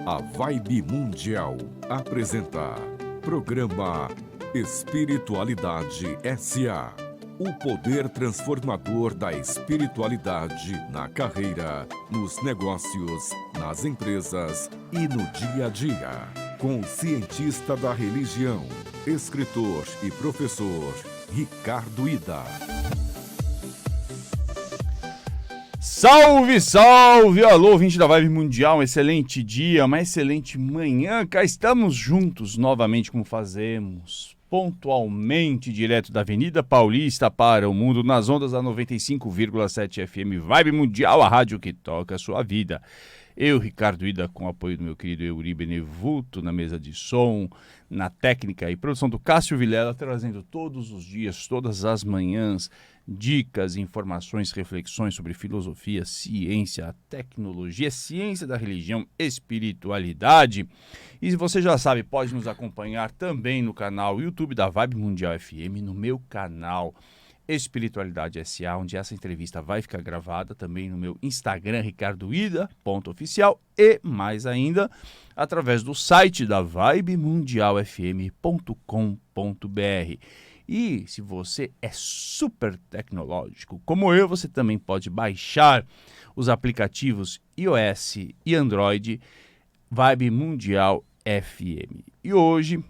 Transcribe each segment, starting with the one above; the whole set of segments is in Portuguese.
A Vibe Mundial apresenta programa Espiritualidade S.A. O poder transformador da espiritualidade na carreira, nos negócios, nas empresas e no dia a dia. Com o cientista da religião, escritor e professor Ricardo Ida. Salve, salve! Alô, ouvinte da Vibe Mundial, um excelente dia, uma excelente manhã. Cá estamos juntos novamente, como fazemos, pontualmente, direto da Avenida Paulista para o mundo, nas ondas da 95,7 FM Vibe Mundial, a rádio que toca a sua vida. Eu, Ricardo Ida, com o apoio do meu querido Euri Benevuto, na mesa de som, na técnica e produção do Cássio Vilela, trazendo todos os dias, todas as manhãs, dicas, informações, reflexões sobre filosofia, ciência, tecnologia, ciência da religião, espiritualidade. E se você já sabe, pode nos acompanhar também no canal YouTube da Vibe Mundial FM, no meu canal Espiritualidade S.A., onde essa entrevista vai ficar gravada, também no meu Instagram, ricardoida.oficial, e mais ainda, através do site da vibemundialfm.com.br. E se você é super tecnológico, como eu, você também pode baixar os aplicativos iOS e Android Vibe Mundial FM. E hoje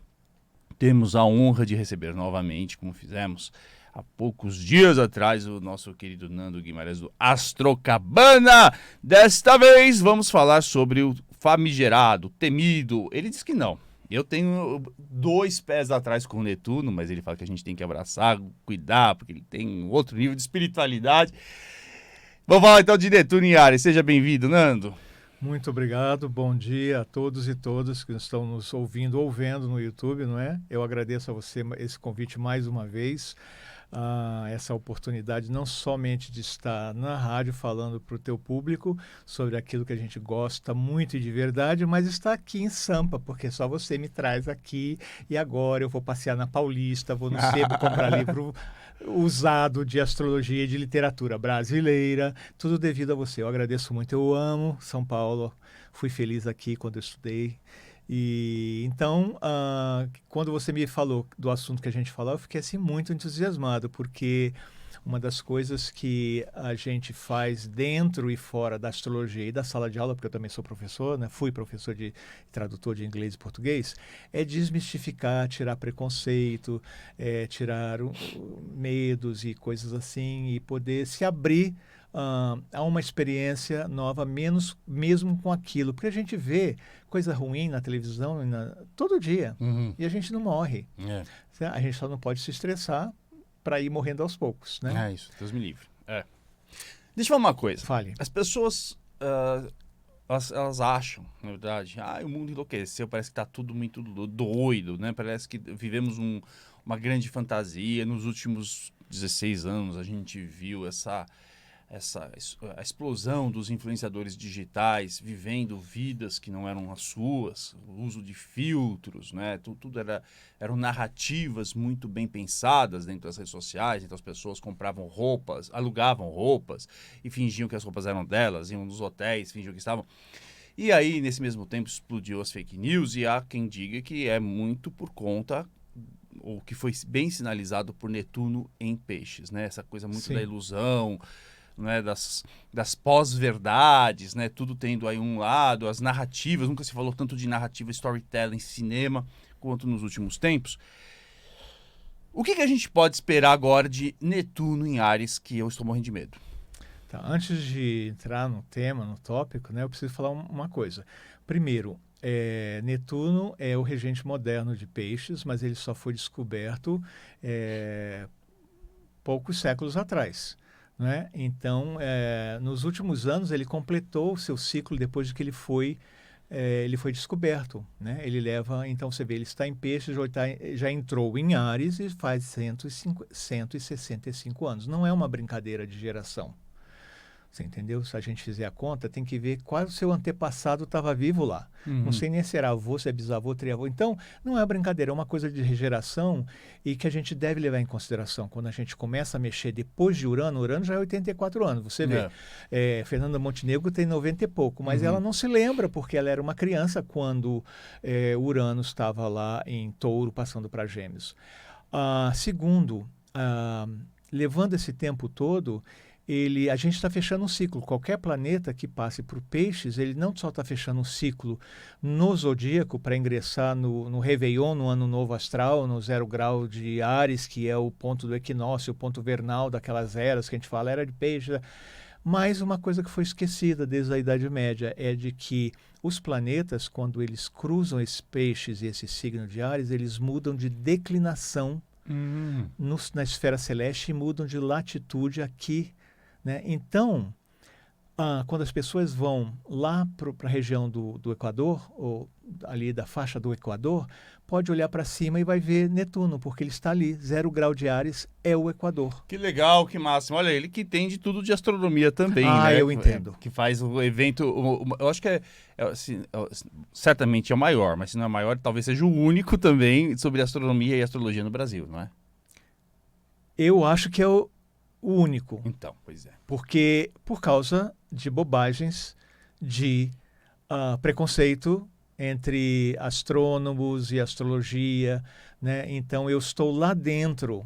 temos a honra de receber novamente, como fizemos há poucos dias atrás, o nosso querido Nando Guimarães do Astrocabana. Desta vez vamos falar sobre o famigerado, temido. Ele diz que não. Eu tenho 2 pés atrás com o Netuno, mas ele fala que a gente tem que abraçar, cuidar, porque ele tem outro nível de espiritualidade. Vamos falar então de Netuno em Áries. Seja bem-vindo, Nando. Muito obrigado, bom dia a todos e todas que estão nos ouvindo ou vendo no YouTube, não é? Eu agradeço a você esse convite mais uma vez, essa oportunidade não somente de estar na rádio falando para o teu público sobre aquilo que a gente gosta muito e de verdade, mas estar aqui em Sampa, porque só você me traz aqui e agora eu vou passear na Paulista, vou no sebo comprar livro usado de astrologia e de literatura brasileira, tudo devido a você. Eu agradeço muito, eu amo São Paulo, fui feliz aqui quando eu estudei. E então, quando você me falou do assunto que a gente falou, eu fiquei assim muito entusiasmado, porque uma das coisas que a gente faz dentro e fora da astrologia e da sala de aula, porque eu também sou professor, né? Fui professor de tradutor de inglês e português, é desmistificar, tirar preconceito, tirar medos e coisas assim, e poder se abrir a uma experiência nova, mesmo com aquilo. Porque a gente vê coisa ruim na televisão todo dia, e a gente não morre. A gente só não pode se estressar para ir morrendo aos poucos, né? É isso, Deus me livre. Deixa eu falar uma coisa. Fale. As pessoas, elas acham, na verdade, o mundo enlouqueceu, parece que está tudo muito doido, né? Parece que vivemos uma grande fantasia. Nos últimos 16 anos a gente viu a explosão dos influenciadores digitais, vivendo vidas que não eram as suas, o uso de filtros, né? Tudo eram narrativas muito bem pensadas dentro das redes sociais. Então as pessoas compravam roupas, alugavam roupas e fingiam que as roupas eram delas, iam nos hotéis, fingiam que estavam. E aí, nesse mesmo tempo, explodiu as fake news, e há quem diga que é muito por conta, ou que foi bem sinalizado por Netuno em Peixes, né? Essa coisa muito da ilusão, né, das pós-verdades, né, tudo tendo aí um lado, as narrativas, nunca se falou tanto de narrativa, storytelling, cinema, quanto nos últimos tempos. O que a gente pode esperar agora de Netuno em Áries, que eu estou morrendo de medo? Tá, antes de entrar no tema, no tópico, né, eu preciso falar uma coisa. Primeiro, Netuno é o regente moderno de Peixes, mas ele só foi descoberto poucos séculos atrás. Né? Então, nos últimos anos, ele completou o seu ciclo depois de que ele foi descoberto. Né? Ele leva, então você vê, ele está em Peixes, já entrou em Áries e faz 165 anos. Não é uma brincadeira de geração. Você entendeu? Se a gente fizer a conta, tem que ver qual o seu antepassado estava vivo lá. Não sei nem se era avô, se é bisavô, triavô. Então, não é brincadeira, é uma coisa de regeneração e que a gente deve levar em consideração. Quando a gente começa a mexer depois de Urano, Urano já é 84 anos, você vê. Fernanda Montenegro tem 90 e pouco, mas ela não se lembra porque ela era uma criança quando Urano estava lá em Touro, passando para Gêmeos. Segundo, levando esse tempo todo, a gente está fechando um ciclo. Qualquer planeta que passe por Peixes, ele não só está fechando um ciclo no zodíaco para ingressar no Réveillon, no Ano Novo Astral, no 0 grau de Áries, que é o ponto do equinócio, o ponto vernal daquelas eras que a gente fala, era de Peixes. Mas uma coisa que foi esquecida desde a Idade Média é de que os planetas, quando eles cruzam esses Peixes e esse signo de Áries, eles mudam de declinação na esfera celeste e mudam de latitude aqui. Né? Então, quando as pessoas vão lá para a região do Equador, ou ali da faixa do Equador, pode olhar para cima e vai ver Netuno, porque ele está ali, 0 grau de Ares é o Equador. Que legal, que máximo. Olha, ele que entende tudo de astronomia também, né? Eu entendo. Que faz o evento, eu acho que certamente é o maior, mas se não é o maior, talvez seja o único também sobre astronomia e astrologia no Brasil, não é? Eu acho que é o único. Então, pois é. Porque, por causa de bobagens, de preconceito entre astrônomos e astrologia, né? Então, eu estou lá dentro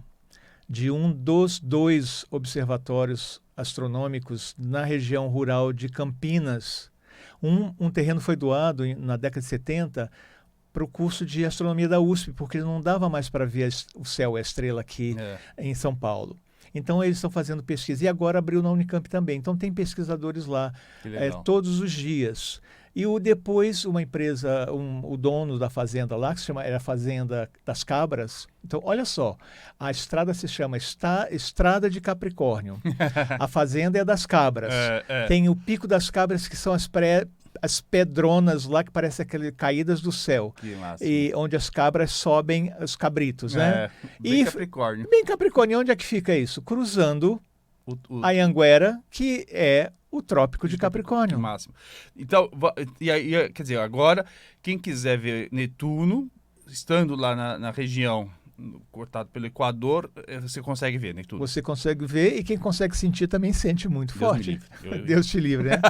de um dos 2 observatórios astronômicos na região rural de Campinas. Um terreno foi doado na década de 70 para o curso de astronomia da USP, porque não dava mais para ver o céu, a estrela aqui em São Paulo. Então, eles estão fazendo pesquisa. E agora abriu na Unicamp também. Então, tem pesquisadores lá todos os dias. E depois, uma empresa, o dono da fazenda lá, que era a Fazenda das Cabras. Então, olha só, a estrada se chama Estrada de Capricórnio. A fazenda é das cabras. Tem o Pico das Cabras, que são as pedronas lá que parecem aquelas caídas do céu. Que massa. E onde as cabras sobem, os cabritos, né? Bem Capricórnio. Bem Capricórnio. Onde é que fica isso? Cruzando a Anhanguera, que é o Trópico de Capricórnio. Máximo. Então, quer dizer, agora, quem quiser ver Netuno, estando lá na região cortado pelo Equador, você consegue ver, né? Tudo. Você consegue ver e quem consegue sentir também sente muito Deus forte. Deus te livre, né?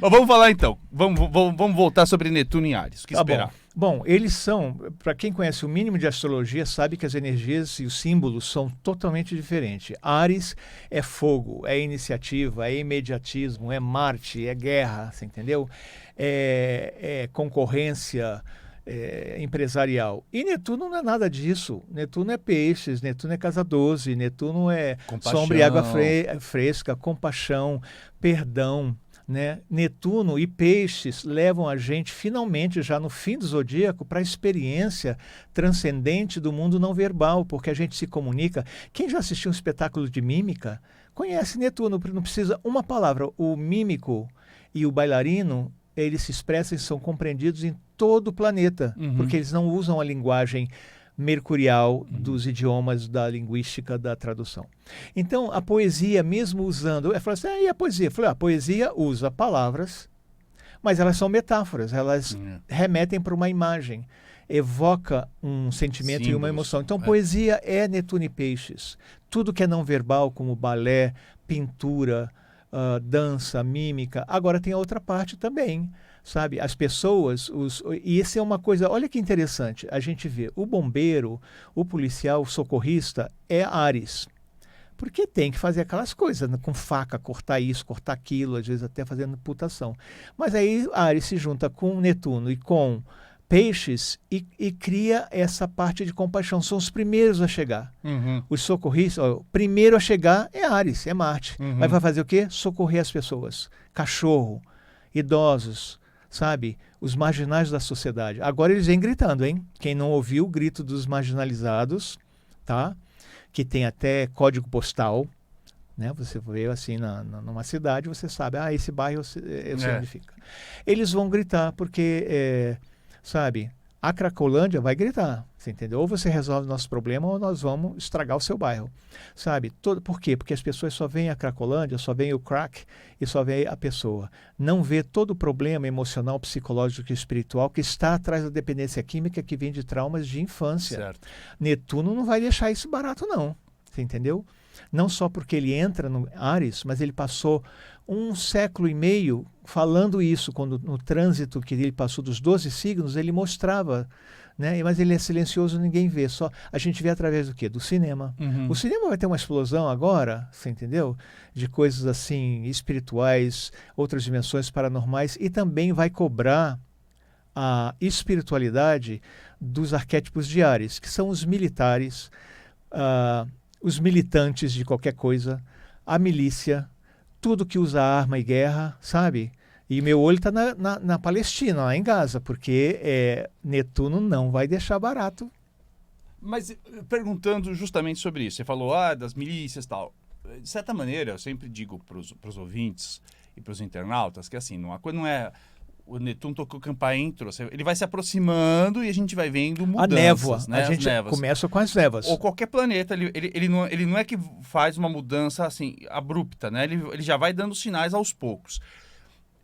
Mas vamos falar então. Vamos voltar sobre Netuno em Áries. O que esperar? Bom, eles são, para quem conhece o mínimo de astrologia, sabe que as energias e os símbolos são totalmente diferentes. Áries é fogo, é iniciativa, é imediatismo, é Marte, é guerra, você entendeu? É concorrência, empresarial. E Netuno não é nada disso. Netuno é peixes, Netuno é casa 12, Netuno é compaixão, sombra e água fresca, compaixão, perdão. Né? Netuno e peixes levam a gente finalmente já no fim do zodíaco para a experiência transcendente do mundo não verbal, porque a gente se comunica. Quem já assistiu um espetáculo de mímica conhece Netuno, não precisa uma palavra. O mímico e o bailarino, eles se expressam e são compreendidos em todo o planeta, porque eles não usam a linguagem mercurial dos idiomas da linguística da tradução. Então, a poesia, mesmo usando... Eu falei assim, e a poesia? Eu falei, a poesia usa palavras, mas elas são metáforas, elas remetem para uma imagem, evoca um sentimento símbolos, e uma emoção. Então, poesia é Netuno e Peixes. Tudo que é não verbal, como balé, pintura, dança, mímica. Agora tem a outra parte também, sabe? As pessoas, e isso é uma coisa, olha que interessante, a gente vê o bombeiro, o policial, o socorrista é Áries, porque tem que fazer aquelas coisas, né? Com faca, cortar isso, cortar aquilo, às vezes até fazendo amputação. Mas aí Áries se junta com Netuno e com Peixes e cria essa parte de compaixão. São os primeiros a chegar. Os socorristas, o primeiro a chegar é Áries, é Marte. Mas vai fazer o quê? Socorrer as pessoas. Cachorro, idosos, sabe? Os marginais da sociedade. Agora eles vêm gritando, hein? Quem não ouviu o grito dos marginalizados, tá? Que tem até código postal, né? Você veio assim numa cidade, você sabe, esse bairro eu sei onde fica. Eles vão gritar porque... sabe, A Cracolândia vai gritar, você entendeu? Ou você resolve o nosso problema ou nós vamos estragar o seu bairro, sabe? Por quê? Porque as pessoas só veem a Cracolândia, só veem o crack e só veem a pessoa. Não vê todo o problema emocional, psicológico e espiritual que está atrás da dependência química que vem de traumas de infância. Certo. Netuno não vai deixar isso barato não, você entendeu? Não só porque ele entra no Áries, mas ele passou 1,5 séculos falando isso, quando no trânsito que ele passou dos 12 signos, ele mostrava, né? Mas ele é silencioso, ninguém vê, só a gente vê através do quê? Do cinema. Uhum. O cinema vai ter uma explosão agora, você entendeu? De coisas assim, espirituais, outras dimensões paranormais, e também vai cobrar a espiritualidade dos arquétipos de Áries, que são os militares, os militantes de qualquer coisa, a milícia, tudo que usa arma e guerra, sabe? E meu olho está na Palestina, lá em Gaza, porque Netuno não vai deixar barato. Mas perguntando justamente sobre isso, você falou das milícias e tal. De certa maneira, eu sempre digo para os ouvintes e para os internautas que assim, quando não é o Netuno tocou campainha, entrou, ele vai se aproximando e a gente vai vendo mudanças. A névoa, né? a gente começa com as névoas. Ou qualquer planeta, ele não é que faz uma mudança assim, abrupta, né? Ele já vai dando sinais aos poucos.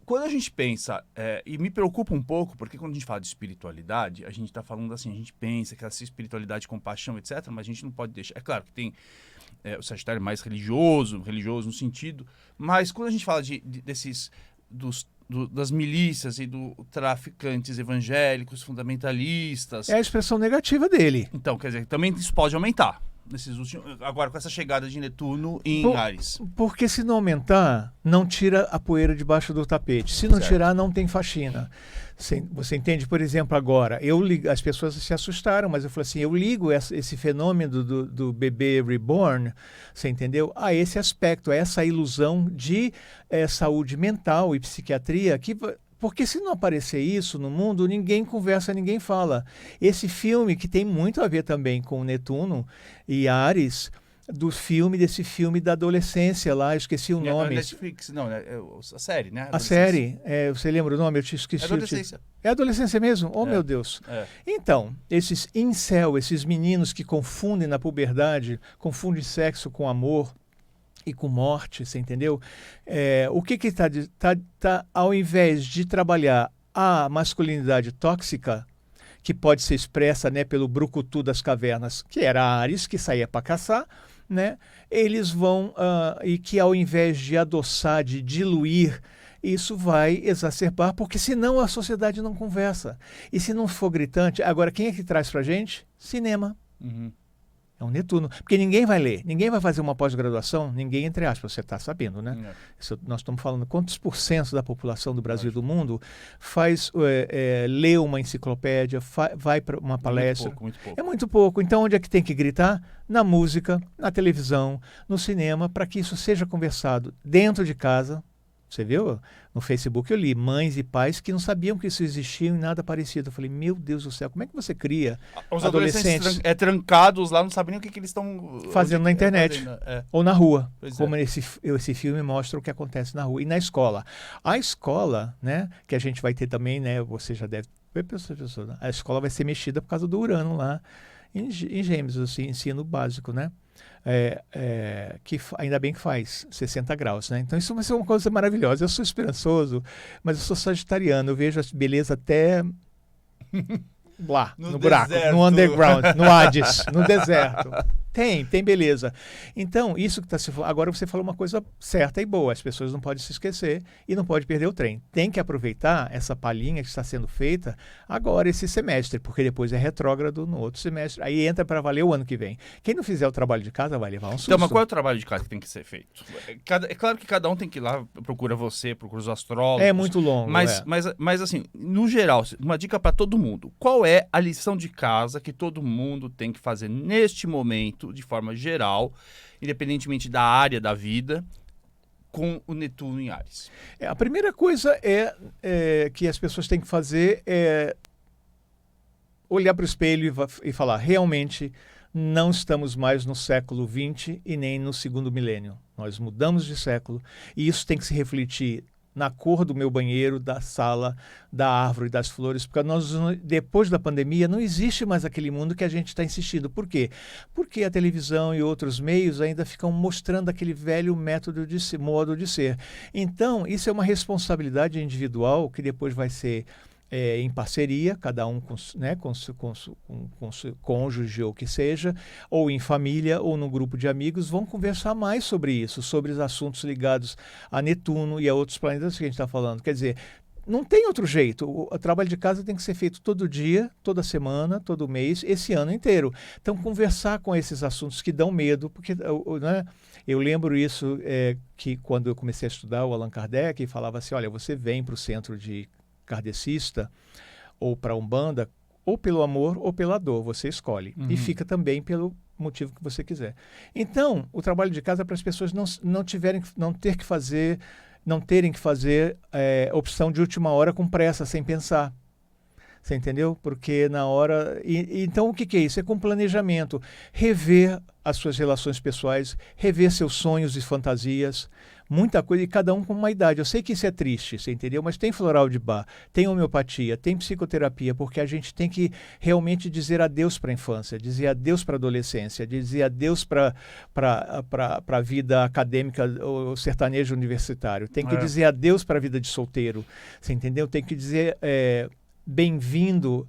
Quando a gente pensa, e me preocupa um pouco, porque quando a gente fala de espiritualidade, a gente está falando assim, a gente pensa que essa espiritualidade, compaixão, etc., mas a gente não pode deixar... É claro que tem o Sagitário mais religioso no sentido, mas quando a gente fala das milícias e dos traficantes evangélicos, fundamentalistas... É a expressão negativa dele. Então, quer dizer, também isso pode aumentar. Agora, com essa chegada de Netuno em Áries. Porque se não aumentar, não tira a poeira debaixo do tapete. Se não tirar, não tem faxina. Você entende? Por exemplo, agora, as pessoas se assustaram, mas eu falei assim, eu ligo esse fenômeno do bebê reborn, você entendeu? A esse aspecto, a essa ilusão de saúde mental e psiquiatria porque se não aparecer isso no mundo, ninguém conversa, ninguém fala. Esse filme, que tem muito a ver também com Netuno e Áries, desse filme da adolescência lá, eu esqueci o nome. Netflix, não, a série, né? A série, você lembra o nome? Eu te esqueci. Adolescência. É adolescência mesmo? Oh, meu Deus. Então, esses incel, esses meninos que confundem na puberdade, confundem sexo com amor, e com morte, você entendeu? O que tá, ao invés de trabalhar a masculinidade tóxica, que pode ser expressa, né, pelo brucutu das cavernas, que era Áries, que saía para caçar, né? Eles vão, e que ao invés de adoçar, de diluir, isso vai exacerbar, porque senão a sociedade não conversa. E se não for gritante, agora quem é que traz pra gente? Cinema. Uhum. É um Netuno. Porque ninguém vai ler, ninguém vai fazer uma pós-graduação, ninguém, entre aspas, você está sabendo, né? Nós estamos falando quantos % da população do Brasil e do mundo lê uma enciclopédia, vai para uma palestra. Muito pouco. É muito pouco. Então, onde é que tem que gritar? Na música, na televisão, no cinema, para que isso seja conversado dentro de casa. Você viu? No Facebook eu li mães e pais que não sabiam que isso existia e nada parecido. Eu falei, meu Deus do céu, como é que você cria os adolescentes trancados lá, não sabem nem o que eles estão fazendo na internet ou na rua, como é. esse filme mostra o que acontece na rua e na escola. A escola, né, que a gente vai ter também, né, você já deve ver, professor, a escola vai ser mexida por causa do Urano lá em Gêmeos, assim, ensino básico, né? Que ainda bem que faz 60 graus, né? Então isso vai ser uma coisa maravilhosa. Eu sou esperançoso, mas eu sou sagitariano, eu vejo a beleza até lá, no buraco, deserto. no underground, no Hades, no deserto. Tem beleza. Então, isso que está se falando. Agora você falou uma coisa certa e boa. As pessoas não podem se esquecer e não podem perder o trem. Tem que aproveitar essa palhinha que está sendo feita agora, esse semestre, porque depois é retrógrado no outro semestre. Aí entra para valer o ano que vem. Quem não fizer o trabalho de casa vai levar um susto. Então, mas qual é o trabalho de casa que tem que ser feito? É claro que cada um tem que ir lá, procura os astrólogos. É muito longo. Mas assim, no geral, uma dica para todo mundo. Qual é a lição de casa que todo mundo tem que fazer neste momento, de forma geral, independentemente da área da vida, com o Netuno em Áries? A primeira coisa que as pessoas têm que fazer é olhar para o espelho e falar, realmente não estamos mais no século XX e nem no segundo milênio. Nós mudamos de século e isso tem que se refletir na cor do meu banheiro, da sala, da árvore, das flores, porque depois da pandemia não existe mais aquele mundo que a gente está insistindo. Por quê? Porque a televisão e outros meios ainda ficam mostrando aquele velho modo de ser. Então, isso é uma responsabilidade individual que depois vai ser em parceria, cada um com seu cônjuge ou o que seja, ou em família ou num grupo de amigos, vão conversar mais sobre isso, sobre os assuntos ligados a Netuno e a outros planetas que a gente está falando. Quer dizer, não tem outro jeito. O trabalho de casa tem que ser feito todo dia, toda semana, todo mês, esse ano inteiro. Então, conversar com esses assuntos que dão medo, porque né, eu lembro isso que quando eu comecei a estudar o Allan Kardec, falava assim, olha, você vem para o centro de kardecista ou para Umbanda, ou pelo amor ou pela dor, você escolhe. E fica também pelo motivo que você quiser. Então, o trabalho de casa é para as pessoas não terem que fazer opção de última hora com pressa, sem pensar. Você entendeu? Porque na hora... Então, o que é isso? É com planejamento. Rever as suas relações pessoais, rever seus sonhos e fantasias, muita coisa, e cada um com uma idade. Eu sei que isso é triste, você entendeu? Mas tem floral de Bach, tem homeopatia, tem psicoterapia, porque a gente tem que realmente dizer adeus para a infância, dizer adeus para a adolescência, dizer adeus para a vida acadêmica ou sertanejo universitário. Tem que dizer adeus para a vida de solteiro, você entendeu? Tem que dizer... bem-vindo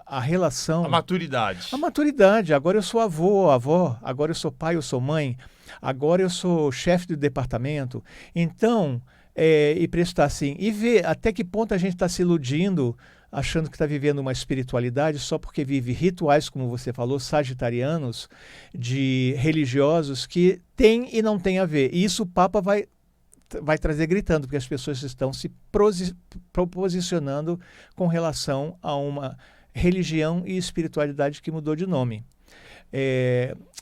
à relação. A maturidade. A maturidade. Agora eu sou avô ou avó, agora eu sou pai ou sou mãe, agora eu sou chefe do departamento. Então, e prestar assim, e ver até que ponto a gente está se iludindo, achando que está vivendo uma espiritualidade só porque vive rituais, como você falou, sagitarianos, de religiosos que tem e não tem a ver. E isso o Papa vai trazer gritando, porque as pessoas estão se proposicionando com relação a uma religião e espiritualidade que mudou de nome.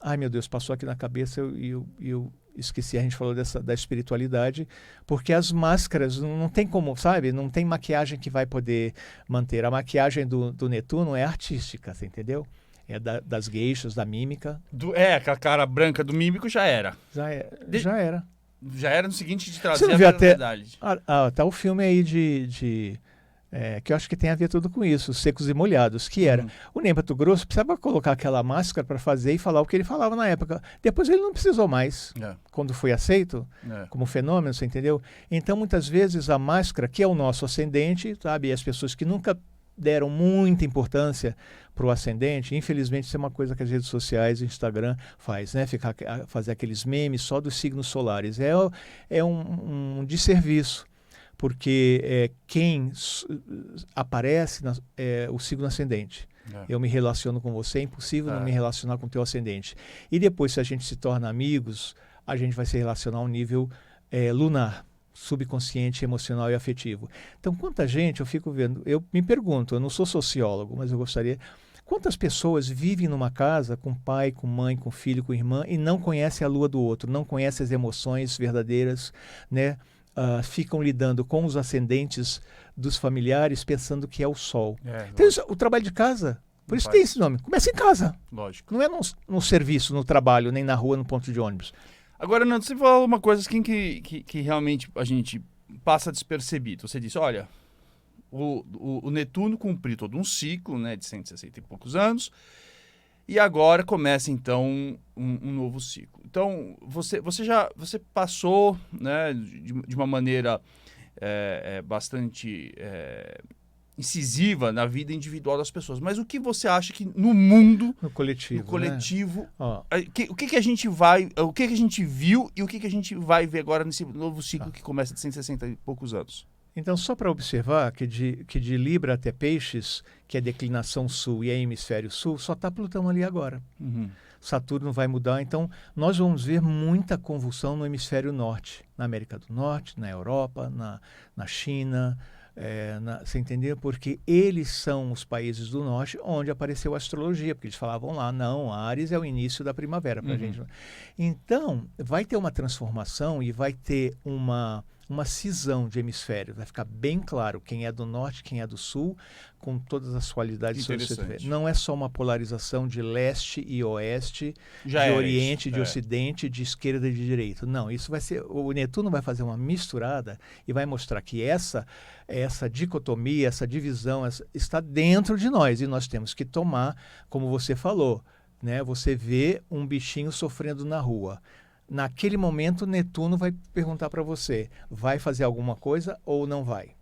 Ai, meu Deus, passou aqui na cabeça e eu esqueci, a gente falou da espiritualidade, porque as máscaras, não tem como, sabe? Não tem maquiagem que vai poder manter. A maquiagem do Netuno é artística, você entendeu? É das geishas, da mímica. Aquela cara branca do mímico já era. Já era. Já era no seguinte de trazer a verdade. Tá o filme aí que eu acho que tem a ver tudo com isso, Secos e Molhados, que era o Ney Matogrosso precisava colocar aquela máscara para fazer e falar o que ele falava na época. Depois ele não precisou mais, quando foi aceito como fenômeno, você entendeu? Então, muitas vezes, a máscara, que é o nosso ascendente, sabe? E as pessoas que nunca deram muita importância para o ascendente, infelizmente isso é uma coisa que as redes sociais, o Instagram faz, né? Fazer aqueles memes só dos signos solares. É um desserviço, porque quem aparece é o signo ascendente. Eu me relaciono com você, é impossível não me relacionar com o teu ascendente. E depois, se a gente se torna amigos, a gente vai se relacionar ao nível lunar, subconsciente, emocional e afetivo. Então, quanta gente, eu fico vendo, eu me pergunto, eu não sou sociólogo, mas eu gostaria, quantas pessoas vivem numa casa com pai, com mãe, com filho, com irmã e não conhecem a lua do outro, não conhecem as emoções verdadeiras, né? Ficam lidando com os ascendentes dos familiares pensando que é o sol. Então, o trabalho de casa, por isso tem esse nome, começa em casa. Lógico. Não é no serviço, no trabalho, nem na rua, no ponto de ônibus. Agora, Nando, você falou uma coisa assim que realmente a gente passa despercebido. Você disse, olha, o Netuno cumpriu todo um ciclo, né, de 160 e poucos anos, e agora começa, então, um novo ciclo. Então, você passou, né, de uma maneira bastante incisiva na vida individual das pessoas. Mas o que você acha que no mundo, no coletivo, né? O que a gente viu e o que a gente vai ver agora nesse novo ciclo que começa de 160 e poucos anos? Então, só para observar que de Libra até Peixes, que é declinação sul e é hemisfério sul, só está Plutão ali agora. Saturno vai mudar, então nós vamos ver muita convulsão no hemisfério norte, na América do Norte, na Europa, na China, você entendeu? Porque eles são os países do norte onde apareceu a astrologia, porque eles falavam lá, não, Áries é o início da primavera para a gente. Então, vai ter uma transformação e vai ter uma uma cisão de hemisférios. Vai ficar bem claro quem é do norte, quem é do sul, com todas as qualidades. Interessante. Não é só uma polarização de leste e oeste, Já de era oriente, isso, de ocidente, de esquerda e de direita. Não, isso vai ser... O Netuno vai fazer uma misturada e vai mostrar que essa dicotomia, essa divisão está dentro de nós e nós temos que tomar, como você falou, né? Você vê um bichinho sofrendo na rua. Naquele momento, Netuno vai perguntar para você, vai fazer alguma coisa ou não vai?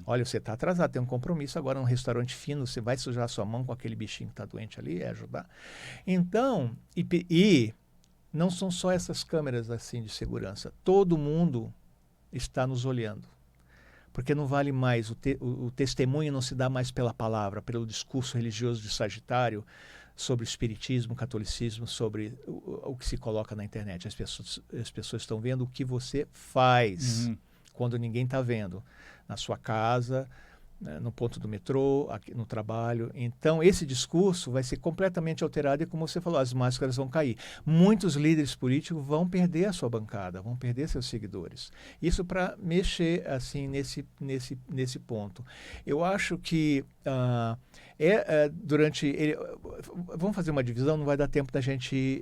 Olha, você está atrasado, tem um compromisso agora num restaurante fino, você vai sujar sua mão com aquele bichinho que está doente ali, ajudar? Então, e não são só essas câmeras assim de segurança, todo mundo está nos olhando. Porque não vale mais, o testemunho não se dá mais pela palavra, pelo discurso religioso de Sagitário, sobre o espiritismo, o catolicismo, sobre o que se coloca na internet. As pessoas estão vendo o que você faz quando ninguém está vendo. Na sua casa, né, no ponto do metrô, aqui no trabalho. Então, esse discurso vai ser completamente alterado e, como você falou, as máscaras vão cair. Muitos líderes políticos vão perder a sua bancada, vão perder seus seguidores. Isso para mexer assim nesse ponto. Eu acho que vamos fazer uma divisão, não vai dar tempo da gente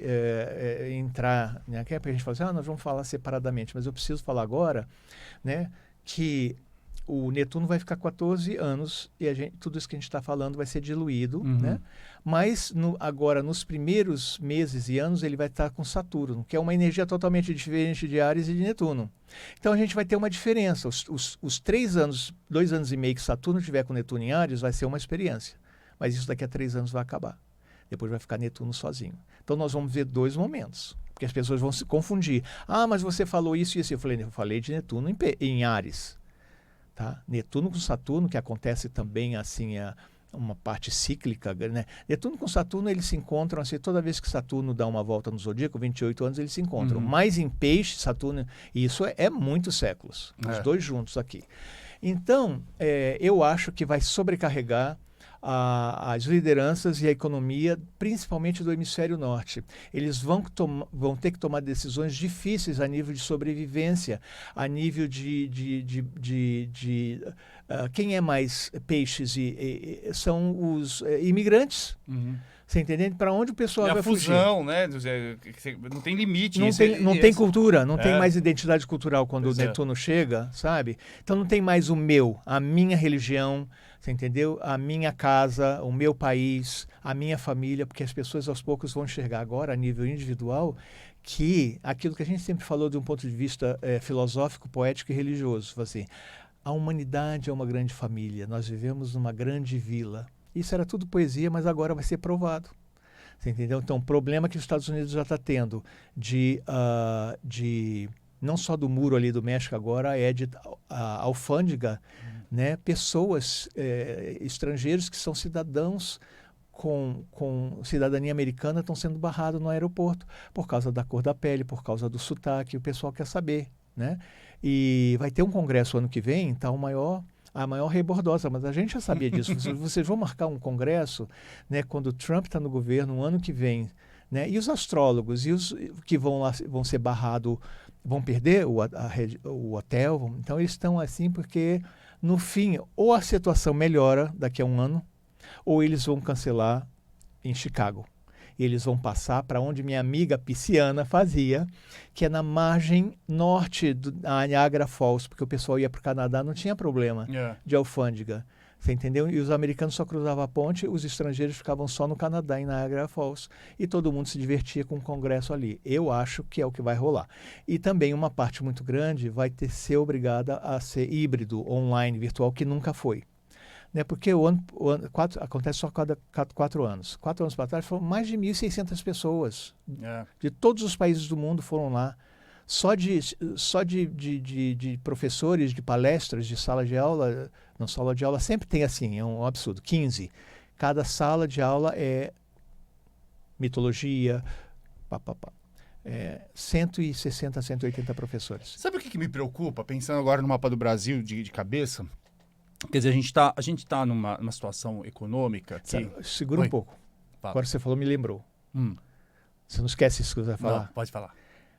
entrar, né? Que é para a gente falar assim, nós vamos falar separadamente, mas eu preciso falar agora, né, que o Netuno vai ficar 14 anos e tudo isso que a gente está falando vai ser diluído, né? Mas agora, nos primeiros meses e anos, ele vai estar com Saturno, que é uma energia totalmente diferente de Áries e de Netuno. Então, a gente vai ter uma diferença. Os 3 anos, 2 anos e meio que Saturno tiver com Netuno em Áries, vai ser uma experiência. Mas isso daqui a 3 anos vai acabar. Depois vai ficar Netuno sozinho. Então, nós vamos ver 2 momentos. Porque as pessoas vão se confundir. Ah, mas você falou isso e isso. Eu falei de Netuno em Áries. Tá? Netuno com Saturno, que acontece também assim, uma parte cíclica, né? Netuno com Saturno, eles se encontram assim, toda vez que Saturno dá uma volta no zodíaco, 28 anos, eles se encontram. Mais em Peixe, Saturno, e isso é muitos séculos, os dois juntos aqui. Então, eu acho que vai sobrecarregar as lideranças e a economia, principalmente do hemisfério norte. Eles vão ter que tomar decisões difíceis a nível de sobrevivência, a nível quem é mais peixes são os imigrantes. Você entendendo? Para onde o pessoal vai fugir? A fusão, né? Não tem limite. Não tem cultura, não tem mais identidade cultural quando o Netuno chega, sabe? Então não tem mais a minha religião, você entendeu? A minha casa, o meu país, a minha família, porque as pessoas aos poucos vão enxergar agora, a nível individual, que aquilo que a gente sempre falou de um ponto de vista filosófico, poético e religioso, assim, a humanidade é uma grande família, nós vivemos numa grande vila. Isso era tudo poesia, mas agora vai ser provado. Você entendeu? Então, o problema que os Estados Unidos já está tendo não só do muro ali do México agora, é de alfândega, né? Pessoas, estrangeiros que são cidadãos com cidadania americana estão sendo barrados no aeroporto por causa da cor da pele, por causa do sotaque, o pessoal quer saber, né? E vai ter um congresso ano que vem, então a maior rebordosa, mas a gente já sabia disso. Vocês vão marcar um congresso, né, quando o Trump está no governo, no ano que vem, né? E os astrólogos, e os que vão ser barrados, vão perder o hotel. Então, eles estão assim porque, no fim, ou a situação melhora daqui a um ano, ou eles vão cancelar em Chicago. E eles vão passar para onde minha amiga pisciana fazia, que é na margem norte da Niagara Falls, porque o pessoal ia para o Canadá, não tinha problema de alfândega. Você entendeu? E os americanos só cruzavam a ponte, os estrangeiros ficavam só no Canadá, em Niagara Falls, e todo mundo se divertia com o congresso ali. Eu acho que é o que vai rolar. E também uma parte muito grande vai ser obrigada a ser híbrido, online, virtual, que nunca foi. Né? Porque acontece só cada 4 anos. 4 anos para trás foram mais de 1.600 pessoas. De todos os países do mundo foram lá. Só de professores, de palestras, de sala de aula. Não, sala de aula sempre tem assim, é um absurdo, 15. Cada sala de aula é mitologia, 160, 180 professores. Sabe o que me preocupa, pensando agora no mapa do Brasil de cabeça? Quer dizer, a gente tá numa situação econômica que... Segura um pouco. Fala. Agora você falou, me lembrou. Você não esquece isso que você vai falar? Não, pode falar.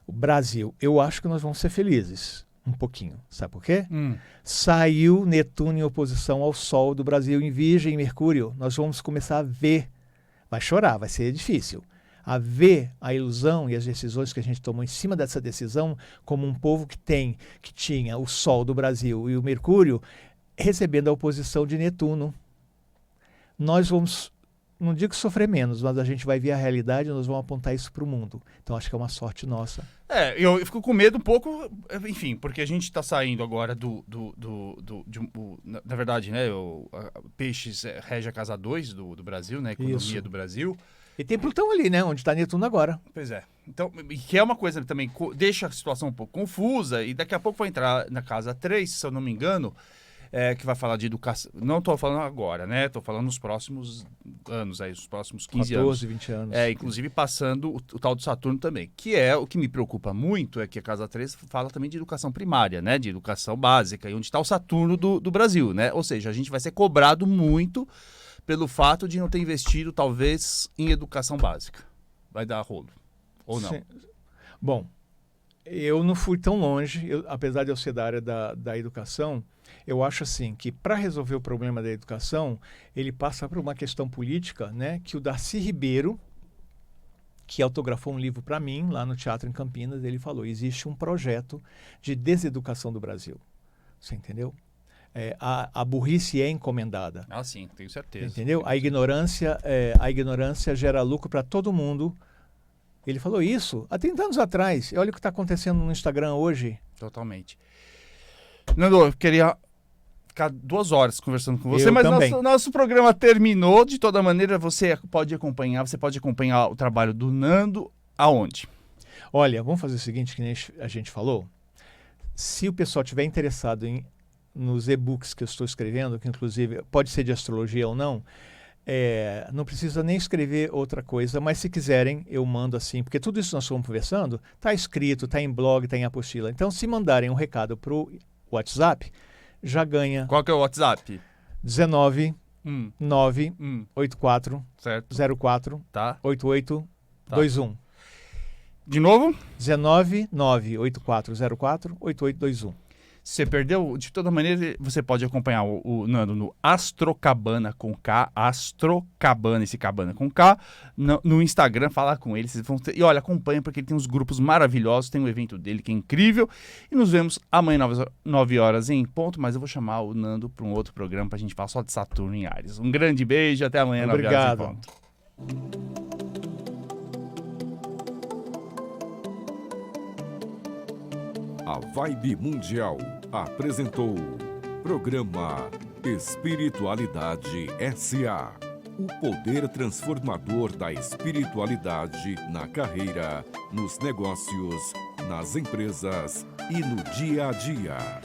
O Brasil, eu acho que nós vamos ser felizes. um pouquinho. Sabe por quê? Saiu Netuno em oposição ao Sol do Brasil em Virgem e Mercúrio. Nós vamos começar a ver, vai chorar, vai ser difícil, a ver a ilusão e as decisões que a gente tomou em cima dessa decisão como um povo que tinha o Sol do Brasil e o Mercúrio recebendo a oposição de Netuno. Nós vamos, não digo sofrer menos, mas a gente vai ver a realidade e nós vamos apontar isso para o mundo. Então acho que é uma sorte nossa. Eu fico com medo um pouco, enfim, porque a gente está saindo agora na verdade, né, Peixes rege a casa 2 do Brasil, né, a economia Isso. do Brasil. E tem Plutão ali, né, onde está Netuno agora. Pois é. Então, e que é uma coisa também, deixa a situação um pouco confusa, e daqui a pouco vai entrar na casa 3, se eu não me engano, que vai falar de educação. Não estou falando agora, né? Estou falando nos próximos anos, aí, os próximos 15 anos. 14, 20 anos. Inclusive passando o tal do Saturno também. Que é o que me preocupa muito, é que a Casa 3 fala também de educação primária, né? De educação básica, e onde está o Saturno do Brasil, né? Ou seja, a gente vai ser cobrado muito pelo fato de não ter investido, talvez, em educação básica. Vai dar rolo. Ou não? Sim. Bom, eu não fui tão longe, apesar de eu ser da área da educação, eu acho assim que para resolver o problema da educação, ele passa por uma questão política, né? Que o Darcy Ribeiro, que autografou um livro para mim, lá no Teatro em Campinas, ele falou, existe um projeto de deseducação do Brasil. Você entendeu? A burrice é encomendada. Ah, sim, tenho certeza. Entendeu? A ignorância gera lucro para todo mundo. Ele falou isso há 30 anos atrás. E olha o que está acontecendo no Instagram hoje. Totalmente. Nando, eu queria ficar 2 horas conversando com você, Eu mas também. nosso programa terminou. De toda maneira, você pode acompanhar o trabalho do Nando aonde? Olha, vamos fazer o seguinte, que nem a gente falou. Se o pessoal estiver interessado nos e-books que eu estou escrevendo, que inclusive pode ser de astrologia ou não, não precisa nem escrever outra coisa, mas se quiserem, eu mando assim, porque tudo isso nós estamos conversando, está escrito, está em blog, está em apostila. Então, se mandarem um recado para o WhatsApp, já ganha Qual que é o WhatsApp? 19 Hum, 984 certo. 04 Tá. 8821. De novo? 19 984 04 8821. Se você perdeu, de toda maneira, você pode acompanhar o Nando no Astrocabana com K, Astrocabana, esse Cabana com K, no Instagram, falar com ele. E olha, acompanha, porque ele tem uns grupos maravilhosos, tem um evento dele que é incrível. E nos vemos amanhã, 9 horas em ponto, mas eu vou chamar o Nando para um outro programa para a gente falar só de Saturno em Áries. Um grande beijo, até amanhã, 9 horas em ponto. A Vibe Mundial apresentou programa Espiritualidade S.A. O poder transformador da espiritualidade na carreira, nos negócios, nas empresas e no dia a dia.